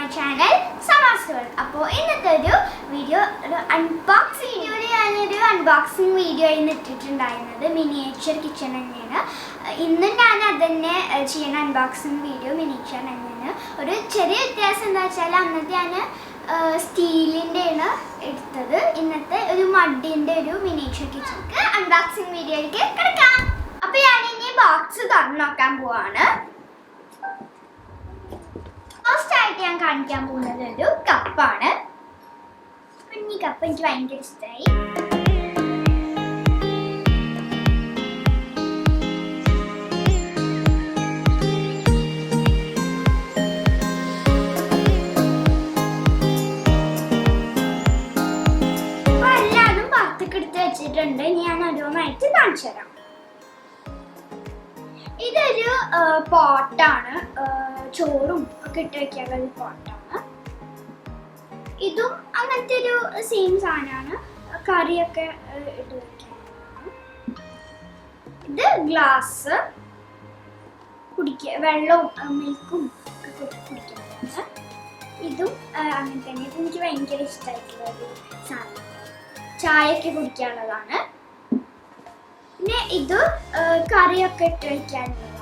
my channel SAMAA. അപ്പോൾ ഇന്നത്തെ ഒരു വീഡിയോ അൺബോക്സിംഗ് വീഡിയോ ഇട്ടിട്ടുണ്ടായിരുന്നത് മിനിയേച്ചർ കിച്ചൺ തന്നെയാണ്. ഇന്നും ഞാൻ അതന്നെ ചെയ്യുന്ന അൺബോക്സിംഗ് വീഡിയോ മിനിയേച്ചർ തന്നെയാണ്. ഒരു ചെറിയ വ്യത്യാസം എന്താ വെച്ചാൽ അന്നത്തെ ഞാൻ സ്റ്റീലിൻ്റെയാണ് എടുത്തത്. ഇന്നത്തെ ഒരു മഡിൻ്റെ ഒരു മിനിയേച്ചർ കിച്ചണിക്ക് അൺബോക്സിംഗ് വീഡിയോയിലേക്ക് കിടക്കാം. അപ്പോൾ ഞാൻ ഇനി ബോക്സ് തുറന്നു നോക്കാൻ പോവാണ്. ഫസ്റ്റ് ആയിട്ട് ഞാൻ കാണിക്കാൻ പോകുന്നത് ഒരു കപ്പാണ്. ഈ കപ്പ് എനിക്ക് ഭയങ്കര ഇഷ്ടമായി. അപ്പൊ എല്ലാതും പുറത്തേക്ക് എടുത്ത് വെച്ചിട്ടുണ്ട്. ഞാൻ ഓരോന്നായിട്ട് കാണിച്ചു തരാം. ഇതൊരു പോട്ടാണ്, ചോറും ഒക്കെ ഇട്ട് വെക്കാനുള്ള ഒരു പോട്ടാണ്. ഇതും അങ്ങനത്തെ ഒരു സെയിം സാധനമാണ്, കറിയൊക്കെ ഇട്ട് വെക്കാനാണ്. ഇത് ഗ്ലാസ് വെള്ളവും മിൽക്കും ഒക്കെ കുടിക്കാനാണ്. ഇതും അങ്ങനെ തന്നെ. ഇത് എനിക്ക് ഭയങ്കര ഇഷ്ടമായിട്ടുള്ള ഒരു സാധനം, ചായയൊക്കെ കുടിക്കാനുള്ളതാണ്. പിന്നെ ഇത് കറിയൊക്കെ ഇട്ട് വയ്ക്കാനുള്ളതാണ്.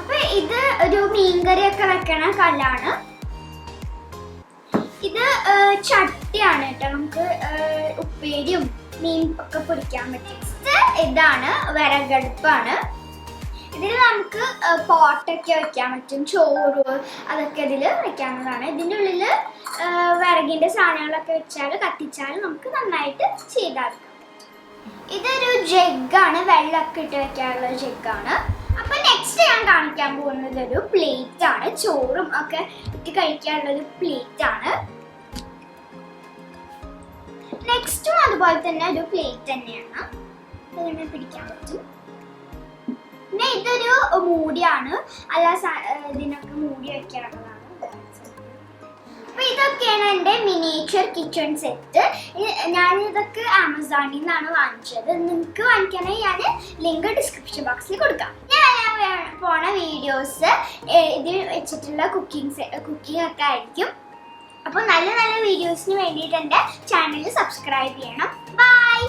അപ്പൊ ഇത് ഒരു മീൻകറിയൊക്കെ വെക്കണ കല്ലാണ്. ഇത് ചട്ടിയാണ് കേട്ടോ, നമുക്ക് ഉപ്പേരിയും മീൻ ഒക്കെ പൊരിക്കാൻ പറ്റും. ഇതാണ് വിറകടുപ്പാണ്. ഇതിൽ നമുക്ക് പോട്ടൊക്കെ വെക്കാൻ പറ്റും, ചോറ് അതൊക്കെ ഇതിൽ വെക്കാവുന്നതാണ്. ഇതിൻ്റെ ഉള്ളിൽ വിറകിൻ്റെ സാധനങ്ങളൊക്കെ വെച്ചാൽ കത്തിച്ചാൽ നമുക്ക് നന്നായിട്ട് ചെയ്താൽ. ഇതൊരു ജഗ്ഗാണ്, വെള്ളമൊക്കെ ഇട്ട് വെക്കാനുള്ള ജഗ്ഗാണ്. അപ്പൊ നെക്സ്റ്റ് ഞാൻ കാണിക്കാൻ പോകുന്നത് ഒരു പ്ലേറ്റ് ആണ്, ചോറും ഒക്കെ ഇട്ട് കഴിക്കാനുള്ള ഒരു പ്ലേറ്റ് ആണ്. നെക്സ്റ്റും അതുപോലെ തന്നെ ഒരു പ്ലേറ്റ് തന്നെയാണ്, അതിനെ പിടിക്കാൻ പറ്റും. പിന്നെ ഇതൊരു മൂടിയാണ്, ഇതിനൊക്കെ മൂടി വെക്കാനുള്ളതാണ്. അപ്പൊ ഇതൊക്കെയാണ് എൻ്റെ മിനിയേച്ചർ കിച്ചൺ സെറ്റ്. ഞാനിതൊക്കെ ആമസോണിൽ നിന്നാണ് വാങ്ങിച്ചത്. നിങ്ങൾക്ക് വാങ്ങിക്കാനായി ഞാൻ ലിങ്ക് ഡിസ്ക്രിപ്ഷൻ ബോക്സിൽ കൊടുക്കാം. ഞാൻ പോണ വീഡിയോസ് ഇതിൽ വെച്ചിട്ടുള്ള കുക്കിംഗ് ഒക്കെ ആയിരിക്കും. അപ്പോൾ നല്ല നല്ല വീഡിയോസിന് വേണ്ടിയിട്ട് എൻ്റെ ചാനൽ സബ്സ്ക്രൈബ് ചെയ്യണം. ബൈ.